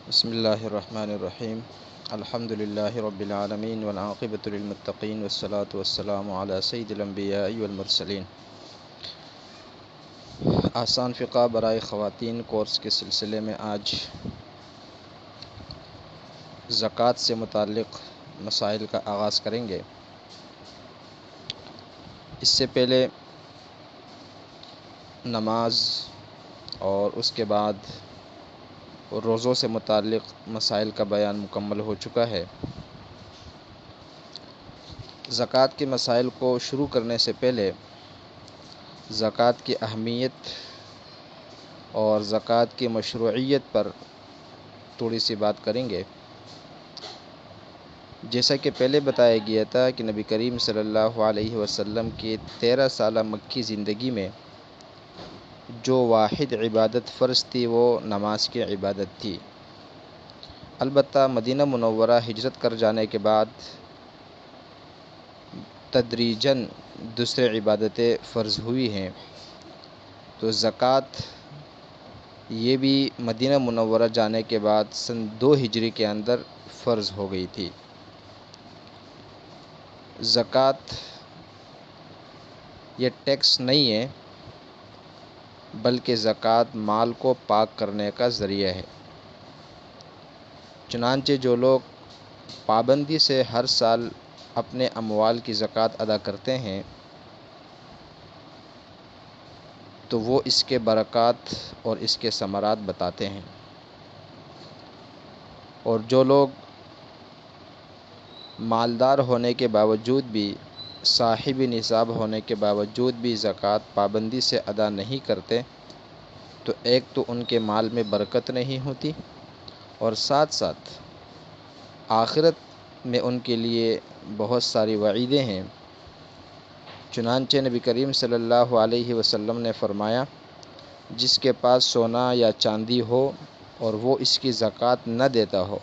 بسم اللہ الرحمن الرحیم الحمد للہ رب العالمین والعاقبۃ للمتقین والصلاة والسلام علی سید الانبیاء والمرسلین۔ آسان فقہ برائے خواتین کورس کے سلسلے میں آج زکوٰۃ سے متعلق مسائل کا آغاز کریں گے۔ اس سے پہلے نماز اور اس کے بعد روزوں سے متعلق مسائل کا بیان مکمل ہو چکا ہے۔ زکوٰۃ کے مسائل کو شروع کرنے سے پہلے زکوٰۃ کی اہمیت اور زکوٰۃ کی مشروعیت پر تھوڑی سی بات کریں گے۔ جیسا کہ پہلے بتایا گیا تھا کہ نبی کریم صلی اللہ علیہ وسلم کی 13 سالہ مکی زندگی میں جو واحد عبادت فرض تھی وہ نماز کی عبادت تھی۔ البتہ مدینہ منورہ ہجرت کر جانے کے بعد تدریجاً دوسرے عبادتیں فرض ہوئی ہیں، تو زکوٰۃ یہ بھی مدینہ منورہ جانے کے بعد سن 2 ہجری کے اندر فرض ہو گئی تھی۔ زکوٰۃ یہ ٹیکس نہیں ہے، بلکہ زکوٰۃ مال کو پاک کرنے کا ذریعہ ہے۔ چنانچہ جو لوگ پابندی سے ہر سال اپنے اموال کی زکوٰۃ ادا کرتے ہیں تو وہ اس کے برکات اور اس کے ثمرات بتاتے ہیں، اور جو لوگ مالدار ہونے کے باوجود بھی، صاحب نصاب ہونے کے باوجود بھی زکوٰۃ پابندی سے ادا نہیں کرتے تو ایک تو ان کے مال میں برکت نہیں ہوتی، اور ساتھ ساتھ آخرت میں ان کے لیے بہت ساری وعیدیں ہیں۔ چنانچہ نبی کریم صلی اللہ علیہ وسلم نے فرمایا، جس کے پاس سونا یا چاندی ہو اور وہ اس کی زکوٰۃ نہ دیتا ہو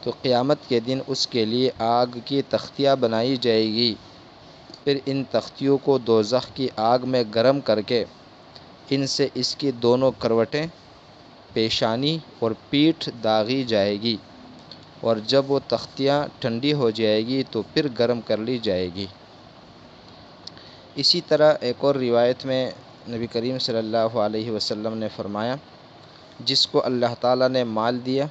تو قیامت کے دن اس کے لیے آگ کی تختیاں بنائی جائے گی، پھر ان تختیوں کو دوزخ کی آگ میں گرم کر کے ان سے اس کی دونوں کروٹیں، پیشانی اور پیٹھ داغی جائے گی، اور جب وہ تختیاں ٹھنڈی ہو جائے گی تو پھر گرم کر لی جائے گی۔ اسی طرح ایک اور روایت میں نبی کریم صلی اللہ علیہ وسلم نے فرمایا، جس کو اللہ تعالیٰ نے مال دیا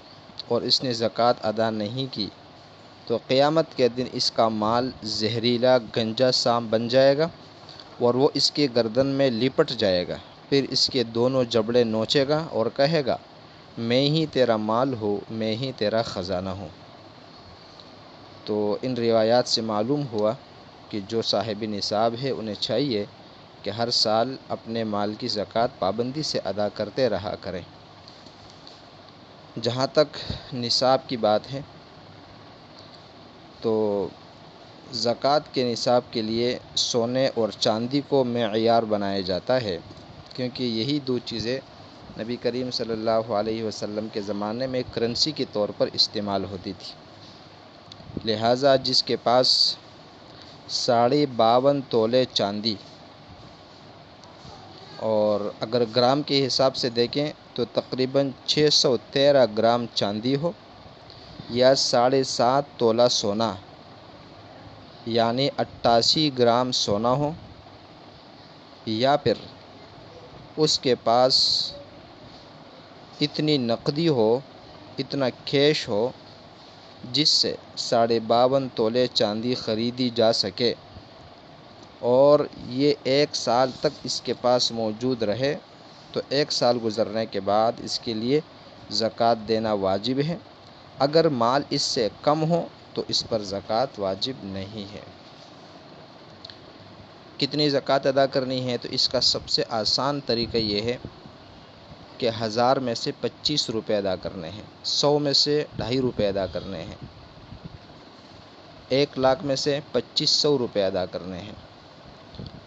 اور اس نے زکوٰۃ ادا نہیں کی تو قیامت کے دن اس کا مال زہریلا گنجا سام بن جائے گا اور وہ اس کی گردن میں لپٹ جائے گا، پھر اس کے دونوں جبڑے نوچے گا اور کہے گا، میں ہی تیرا مال ہوں، میں ہی تیرا خزانہ ہوں۔ تو ان روایات سے معلوم ہوا کہ جو صاحب نصاب ہے انہیں چاہیے کہ ہر سال اپنے مال کی زکوٰۃ پابندی سے ادا کرتے رہا کریں۔ جہاں تک نصاب کی بات ہے تو زکوٰۃ کے نصاب کے لیے سونے اور چاندی کو معیار بنایا جاتا ہے، کیونکہ یہی 2 چیزیں نبی کریم صلی اللہ علیہ وسلم کے زمانے میں کرنسی کے طور پر استعمال ہوتی تھی۔ لہٰذا جس کے پاس 52.5 تولے چاندی، اور اگر گرام کے حساب سے دیکھیں تو تقریباً 613 گرام چاندی ہو، یا 7.5 تولہ سونا یعنی 88 گرام سونا ہو، یا پھر اس کے پاس اتنی نقدی ہو، اتنا کیش ہو جس سے 52.5 تولے چاندی خریدی جا سکے، اور یہ 1 سال تک اس کے پاس موجود رہے، تو 1 سال گزرنے کے بعد اس کے لیے زکوٰۃ دینا واجب ہے۔ اگر مال اس سے کم ہو تو اس پر زکوٰۃ واجب نہیں ہے۔ کتنی زکوٰۃ ادا کرنی ہے؟ تو اس کا سب سے آسان طریقہ یہ ہے کہ 1000 میں سے 25 روپے ادا کرنے ہیں، 100 میں سے 2.5 روپے ادا کرنے ہیں، 1 لاکھ میں سے 2500 روپے ادا کرنے ہیں،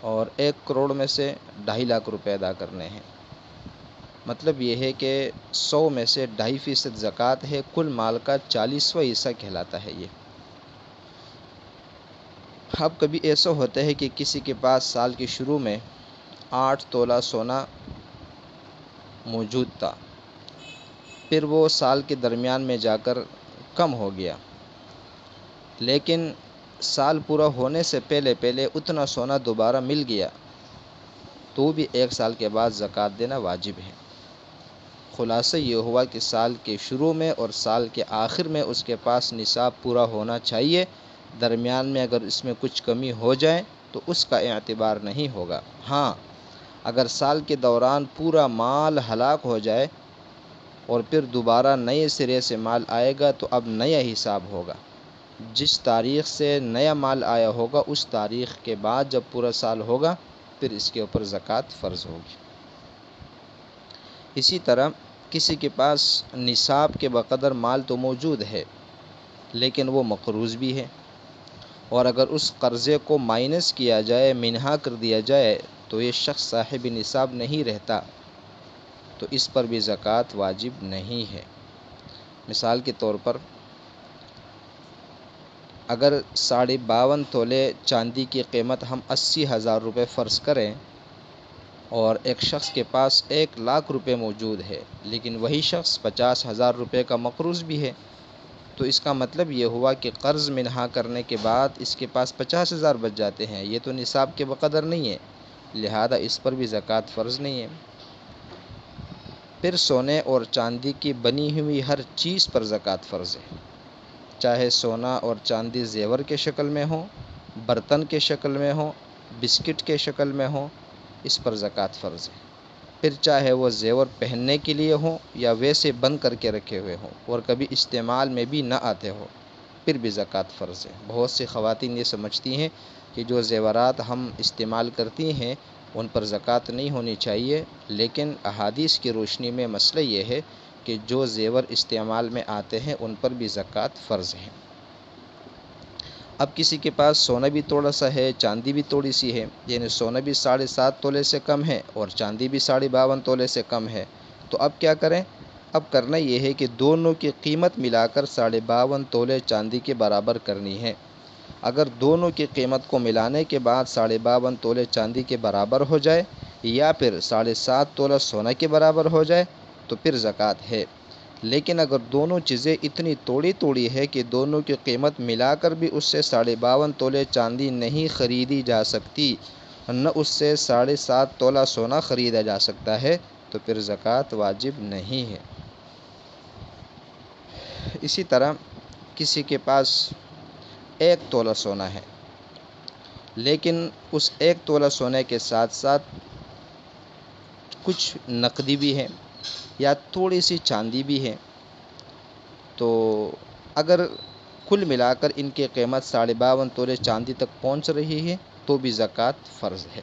اور 1 کروڑ میں سے 2.5 لاکھ روپے ادا کرنے ہیں۔ مطلب یہ ہے کہ 100 میں سے 2.5% زکوٰۃ ہے، کل مال کا 40واں حصہ کہلاتا ہے یہ۔ اب کبھی ایسا ہوتا ہے کہ کسی کے پاس سال کے شروع میں 8 تولہ سونا موجود تھا، پھر وہ سال کے درمیان میں جا کر کم ہو گیا، لیکن سال پورا ہونے سے پہلے پہلے اتنا سونا دوبارہ مل گیا، تو بھی 1 سال کے بعد زکوٰۃ دینا واجب ہے۔ خلاصہ یہ ہوا کہ سال کے شروع میں اور سال کے آخر میں اس کے پاس نصاب پورا ہونا چاہیے، درمیان میں اگر اس میں کچھ کمی ہو جائے تو اس کا اعتبار نہیں ہوگا۔ ہاں، اگر سال کے دوران پورا مال ہلاک ہو جائے اور پھر دوبارہ نئے سرے سے مال آئے گا تو اب نیا حساب ہوگا، جس تاریخ سے نیا مال آیا ہوگا اس تاریخ کے بعد جب پورا سال ہوگا پھر اس کے اوپر زکوٰۃ فرض ہوگی۔ اسی طرح کسی کے پاس نصاب کے بقدر مال تو موجود ہے لیکن وہ مقروض بھی ہے، اور اگر اس قرضے کو مائنس کیا جائے، منہا کر دیا جائے تو یہ شخص صاحب نصاب نہیں رہتا، تو اس پر بھی زکوٰۃ واجب نہیں ہے۔ مثال کے طور پر اگر 52.5 تولے چاندی کی قیمت ہم 80,000 روپے فرض کریں اور ایک شخص کے پاس 1,00,000 روپے موجود ہے لیکن وہی شخص 50,000 روپے کا مقروض بھی ہے، تو اس کا مطلب یہ ہوا کہ قرض منہا کرنے کے بعد اس کے پاس 50,000 بچ جاتے ہیں، یہ تو نصاب کے بقدر نہیں ہے، لہذا اس پر بھی زکوٰۃ فرض نہیں ہے۔ پھر سونے اور چاندی کی بنی ہوئی ہر چیز پر زکوٰۃ فرض ہے، چاہے سونا اور چاندی زیور کے شکل میں ہو، برتن کے شکل میں ہو، بسکٹ کے شکل میں ہو، اس پر زکوٰۃ فرض ہے۔ پھر چاہے وہ زیور پہننے کے لیے ہوں یا ویسے بند کر کے رکھے ہوئے ہوں اور کبھی استعمال میں بھی نہ آتے ہو، پھر بھی زکوٰۃ فرض ہے۔ بہت سی خواتین یہ سمجھتی ہیں کہ جو زیورات ہم استعمال کرتی ہیں ان پر زکوٰۃ نہیں ہونی چاہیے، لیکن احادیث کی روشنی میں مسئلہ یہ ہے کہ جو زیور استعمال میں آتے ہیں ان پر بھی زکوٰۃ فرض ہے۔ اب کسی کے پاس سونا بھی تھوڑا سا ہے، چاندی بھی تھوڑی سی ہے، یعنی سونا بھی 7.5 تولے سے کم ہے اور چاندی بھی 52.5 تولے سے کم ہے، تو اب کیا کریں؟ اب کرنا یہ ہے کہ دونوں کی قیمت ملا کر 52.5 تولے چاندی کے برابر کرنی ہے۔ اگر دونوں کی قیمت کو ملانے کے بعد 52.5 تولے چاندی کے برابر ہو جائے یا پھر 7.5 تولہ سونا کے برابر ہو جائے تو پھر زکوٰۃ ہے، لیکن اگر دونوں چیزیں اتنی توڑی ہے کہ دونوں کی قیمت ملا کر بھی اس سے 52.5 تولے چاندی نہیں خریدی جا سکتی، نہ اس سے 7.5 تولہ سونا خریدا جا سکتا ہے، تو پھر زکوٰۃ واجب نہیں ہے۔ اسی طرح کسی کے پاس 1 تولہ سونا ہے لیکن اس 1 تولہ سونے کے ساتھ ساتھ کچھ نقدی بھی ہے یا تھوڑی سی چاندی بھی ہے، تو اگر کل ملا کر ان کی قیمت 52.5 تولے چاندی تک پہنچ رہی ہے تو بھی زکوٰۃ فرض ہے۔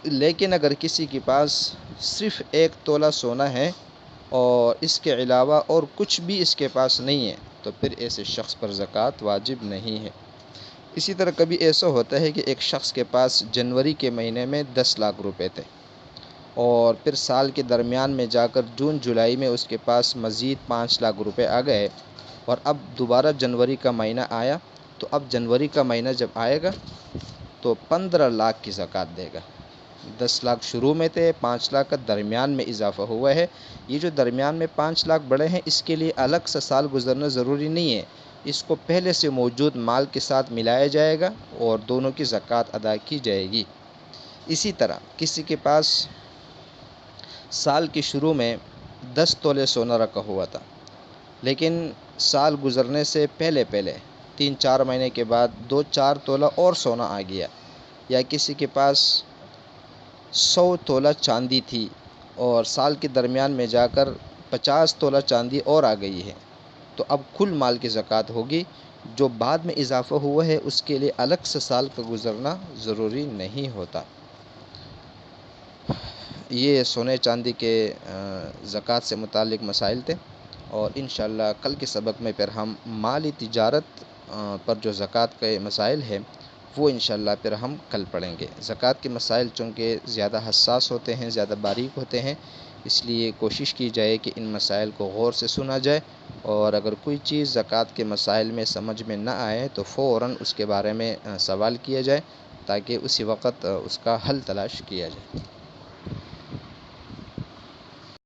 لیکن اگر کسی کے پاس صرف 1 تولہ سونا ہے اور اس کے علاوہ اور کچھ بھی اس کے پاس نہیں ہے تو پھر ایسے شخص پر زکوٰۃ واجب نہیں ہے۔ اسی طرح کبھی ایسا ہوتا ہے کہ ایک شخص کے پاس جنوری کے مہینے میں 10 لاکھ روپے تھے اور پھر سال کے درمیان میں جا کر جون جولائی میں اس کے پاس مزید 5 لاکھ روپے آ گئے، اور اب دوبارہ جنوری کا مہینہ آیا، تو اب جنوری کا مہینہ جب آئے گا تو 15 لاکھ کی زکوٰۃ دے گا۔ 10 لاکھ شروع میں تھے، 5 لاکھ کا درمیان میں اضافہ ہوا ہے، یہ جو درمیان میں 5 لاکھ بڑے ہیں اس کے لیے الگ سے سال گزرنا ضروری نہیں ہے، اس کو پہلے سے موجود مال کے ساتھ ملایا جائے گا اور دونوں کی زکوٰۃ ادا کی جائے گی۔ اسی طرح کسی کے پاس سال کے شروع میں 10 تولے سونا رکھا ہوا تھا، لیکن سال گزرنے سے پہلے 3-4 مہینے کے بعد 2-4 تولہ اور سونا آ گیا، یا کسی کے پاس 100 تولہ چاندی تھی اور سال کے درمیان میں جا کر 50 تولہ چاندی اور آ گئی ہے، تو اب کل مال کی زکوٰۃ ہوگی، جو بعد میں اضافہ ہوا ہے اس کے لیے الگ سے سال کا گزرنا ضروری نہیں ہوتا۔ یہ سونے چاندی کے زکوٰۃ سے متعلق مسائل تھے، اور انشاءاللہ کل کے سبق میں پھر ہم مالی تجارت پر جو زکوٰۃ کے مسائل ہیں وہ انشاءاللہ پھر ہم کل پڑھیں گے۔ زکوٰۃ کے مسائل چونکہ زیادہ حساس ہوتے ہیں، زیادہ باریک ہوتے ہیں، اس لیے کوشش کی جائے کہ ان مسائل کو غور سے سنا جائے، اور اگر کوئی چیز زکوٰۃ کے مسائل میں سمجھ میں نہ آئے تو فوراً اس کے بارے میں سوال کیا جائے تاکہ اسی وقت اس کا حل تلاش کیا جائے۔